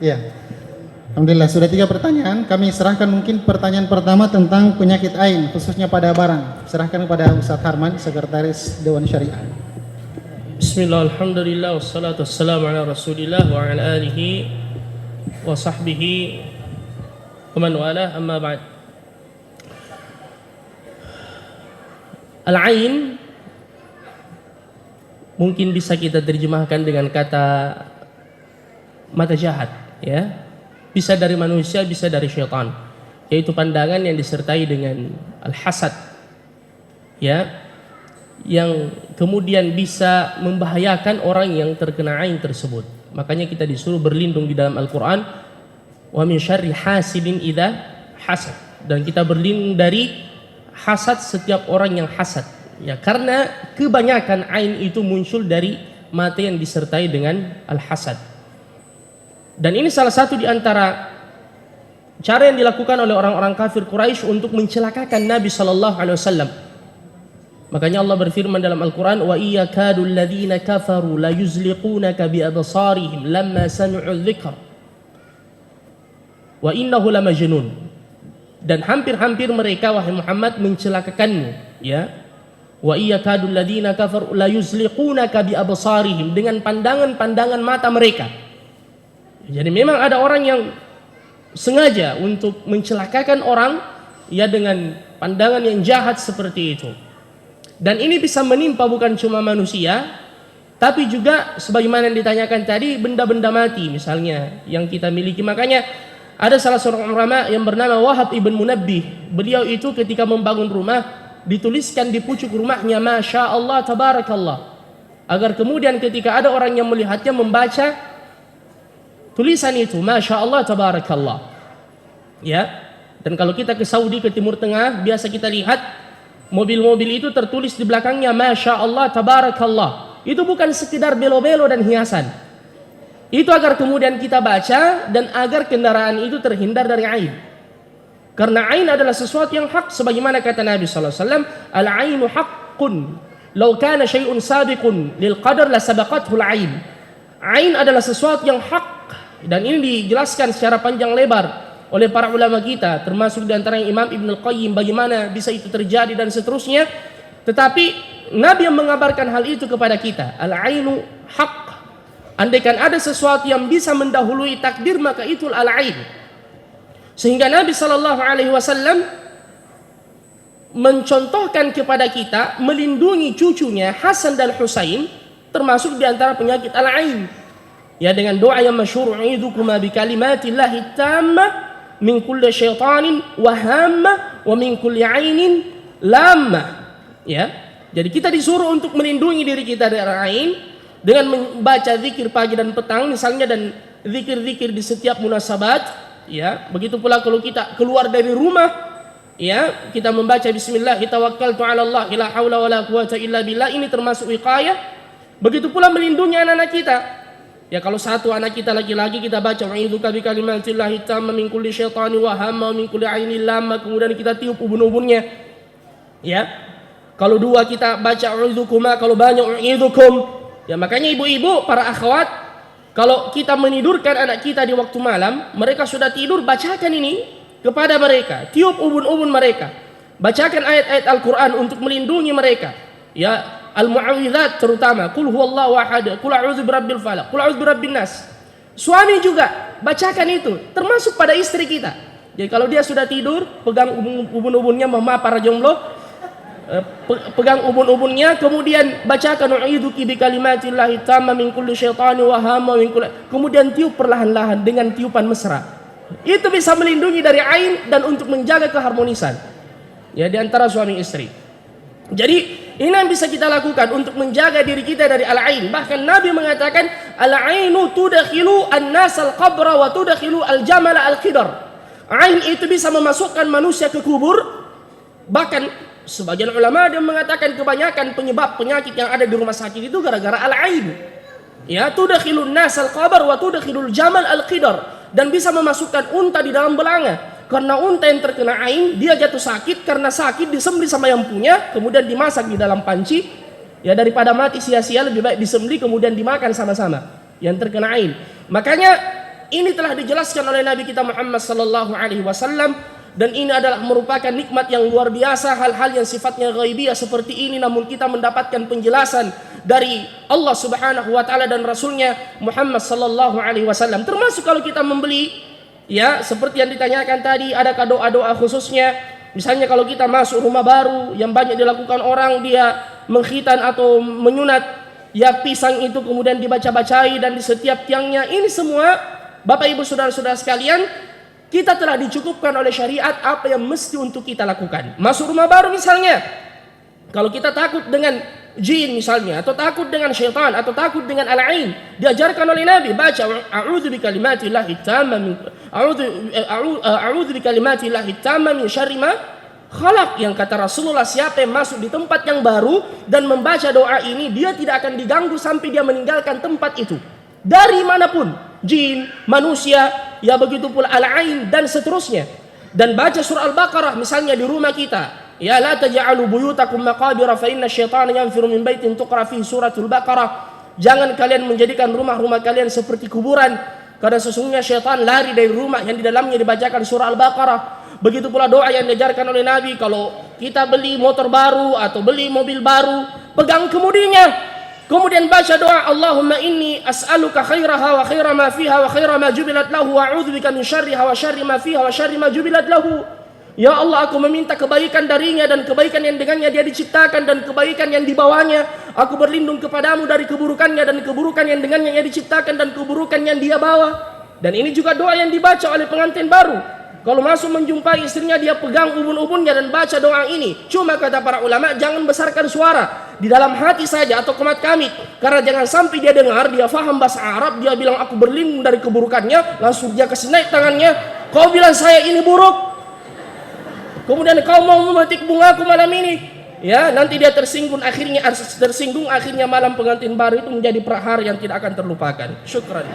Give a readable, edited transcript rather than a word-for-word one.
Iya. Alhamdulillah sudah 3 pertanyaan. Kami serahkan mungkin pertanyaan pertama tentang penyakit ain khususnya pada barang. Serahkan kepada Ustaz Harman, Sekretaris Dewan Syariah. Bismillah, alhamdulillah, wassalatu wassalamu ala rasulillah wa ala alihi wa sahbihi wa man wala, amma ba'd. Al-ain mungkin bisa kita terjemahkan dengan kata mata jahat, ya. Bisa dari manusia, bisa dari syaitan, yaitu pandangan yang disertai dengan al-hasad, ya, yang kemudian bisa membahayakan orang yang terkena ain tersebut. Makanya kita disuruh berlindung di dalam Al-Quran, wa min syarri hasidin idza hasad, dan kita berlindung dari hasad setiap orang yang hasad, ya, karena kebanyakan ain itu muncul dari mata yang disertai dengan al-hasad. Dan ini salah satu di antara cara yang dilakukan oleh orang-orang kafir Quraisy untuk mencelakakan Nabi sallallahu alaihi wasallam. Makanya Allah berfirman dalam Al-Qur'an, wa iyakadul ladzina kafaru la yuzliqunaka bi absarihim lamma sami'u dzikr wa innahu lamajnun. Dan hampir-hampir mereka wahai Muhammad mencelakakanmu, ya. Wa iyakadul ladzina kafaru la yuzliqunaka bi absarihim, dengan pandangan-pandangan mata mereka. Jadi memang ada orang yang sengaja untuk mencelakakan orang, ya, dengan pandangan yang jahat seperti itu. Dan ini bisa menimpa bukan cuma manusia, tapi juga sebagaimana yang ditanyakan tadi, benda-benda mati misalnya yang kita miliki. Makanya ada salah seorang ulama yang bernama Wahab ibn Munabbih. Beliau itu ketika membangun rumah dituliskan di pucuk rumahnya Masya Allah Tabarakallah, agar kemudian ketika ada orang yang melihatnya membaca tulisan itu Masya Allah Tabarakallah, ya. Dan kalau kita ke Saudi, ke Timur Tengah, biasa kita lihat mobil-mobil itu tertulis di belakangnya Masya Allah Tabarakallah. Itu bukan sekedar belo-belo dan hiasan, itu agar kemudian kita baca dan agar kendaraan itu terhindar dari ain. Karena ain adalah sesuatu yang hak, sebagaimana kata Nabi SAW, al-ainu haqqun law kana syai'un sabiqun lil qadar la sabaqathu al-ain. Ain adalah sesuatu yang hak, dan ini dijelaskan secara panjang lebar oleh para ulama kita, termasuk di antara Imam Ibn Al-Qayyim, bagaimana bisa itu terjadi dan seterusnya. Tetapi Nabi yang mengabarkan hal itu kepada kita, al-ainu haq. Andaikan ada sesuatu yang bisa mendahului takdir, maka itu al-ain. Sehingga Nabi SAW mencontohkan kepada kita melindungi cucunya Hasan dan Husain, termasuk di antara penyakit al-ain, ya, dengan doa yang masyhur, "A'udzukuma bi kalimatillahi tammah min kulli syaitanin wa hammah wa min kulli ainin lammah." Ya. Jadi kita disuruh untuk melindungi diri kita dari ain dengan membaca zikir pagi dan petang misalnya, dan zikir-zikir di setiap munasabat, ya. Begitu pula kalau kita keluar dari rumah, ya, kita membaca bismillah tawakkaltu 'ala Allah la haula wala quwata illa billah. Ini termasuk wiqayah. Begitu pula melindungi anak-anak kita. Ya, kalau satu anak kita laki-laki, kita baca wa'idzuka bi kalimatillahi tamma min kulli syaitani wa hamma min kulli ainin lamma, kemudian kita tiup ubun-ubunnya. Ya. Kalau dua kita baca wa'idzukumma, kalau banyak wa'idzukum. Ya, makanya ibu-ibu, para akhwat, kalau kita menidurkan anak kita di waktu malam, mereka sudah tidur, bacakan ini kepada mereka, tiup ubun-ubun mereka. Bacakan ayat-ayat Al-Qur'an untuk melindungi mereka. Ya, al-mu'awwidzat terutama, qul huwallahu ahad, qul a'udzu birabbil falaq, qul a'udzu birabbin nas. Suami juga bacakan itu, termasuk pada istri kita. Jadi kalau dia sudah tidur, pegang ubun-ubunnya, mama para jomblo, pegang ubun-ubunnya, kemudian bacakan a'udzuki bi kalimatillahi tamma min kulli syaitani wa hamma min kulli, kemudian tiup perlahan-lahan dengan tiupan mesra. Itu bisa melindungi dari ain dan untuk menjaga keharmonisan, ya, di antara suami istri. Jadi ini yang bisa kita lakukan untuk menjaga diri kita dari al-ain. Bahkan Nabi mengatakan al-ainu tudakhilu an-nas al-qabra wa tudakhilu al-jamal al-qidar. Ain itu bisa memasukkan manusia ke kubur. Bahkan sebagian ulama ada mengatakan kebanyakan penyebab penyakit yang ada di rumah sakit itu gara-gara al-ain. Ya, tudakhilu an-nas al-qabr wa tudakhilu al-jamal al-qidar, dan bisa memasukkan unta di dalam belanga. Karena unta yang terkena ain, dia jatuh sakit, karena sakit disembelih sama yang punya, kemudian dimasak di dalam panci, ya, daripada mati sia-sia lebih baik disembelih kemudian dimakan sama-sama yang terkena ain. Makanya Ini telah dijelaskan oleh Nabi kita Muhammad sallallahu alaihi wasallam, dan ini adalah merupakan nikmat yang luar biasa. Hal-hal yang sifatnya ghaibiyah seperti ini namun kita mendapatkan penjelasan dari Allah Subhanahu wa taala dan Rasulnya Muhammad sallallahu alaihi wasallam. Termasuk kalau kita membeli, ya seperti yang ditanyakan tadi, adakah doa-doa khususnya? Misalnya kalau kita masuk rumah baru yang banyak dilakukan orang, dia mengkhitan atau menyunat ya pisang itu kemudian dibaca-bacai dan di setiap tiangnya. Ini semua Bapak Ibu saudara-saudara sekalian, kita telah dicukupkan oleh syariat apa yang mesti untuk kita lakukan. Masuk rumah baru misalnya, kalau kita takut dengan jin misalnya, atau takut dengan syaitan, atau takut dengan al-ain, diajarkan oleh Nabi baca a'udzu bikalimatillahi tamma min a'udzu bikalimatillahi tamma min syarri ma khalaq. Yang kata Rasulullah, siapa yang masuk di tempat yang baru dan membaca doa ini, dia tidak akan diganggu sampai dia meninggalkan tempat itu. Dari manapun, jin, manusia, ya begitu pula al-ain dan seterusnya. Dan baca surah Al-Baqarah misalnya di rumah kita. Ya la taj'alu buyutakum maqabira fa inna syaitana yanfiru min baitin tuqra fi suratul Baqarah. Jangan kalian menjadikan rumah-rumah kalian seperti kuburan, karena sesungguhnya syaitan lari dari rumah yang di dalamnya dibacakan surah Al-Baqarah. Begitu pula doa yang diajarkan oleh Nabi, kalau kita beli motor baru atau beli mobil baru, pegang kemudinya. Kemudian baca doa, Allahumma inni as'aluka khairaha wa khaira ma fiha wa khaira ma jubilat lahu wa a'udzubika min syarriha wa syarri ma fiha wa syarri ma jubilat lahu. Ya Allah, aku meminta kebaikan darinya dan kebaikan yang dengannya dia diciptakan dan kebaikan yang dibawanya. Aku berlindung kepadamu dari keburukannya dan keburukan yang dengannya dia diciptakan dan keburukan yang dia bawa. Dan ini juga doa yang dibaca oleh pengantin baru. Kalau masuk menjumpai istrinya, dia pegang ubun-ubunnya dan baca doa ini. Cuma kata para ulama, jangan besarkan suara, di dalam hati saja atau kemat kamit. Karena jangan sampai dia dengar, dia faham bahasa Arab, dia bilang aku berlindung dari keburukannya, langsung dia kasih naik tangannya, kau bilang saya ini buruk, kemudian kau mau memetik bungaku malam ini. Ya, nanti dia tersinggung akhirnya malam pengantin baru itu menjadi prahara yang tidak akan terlupakan. Syukran.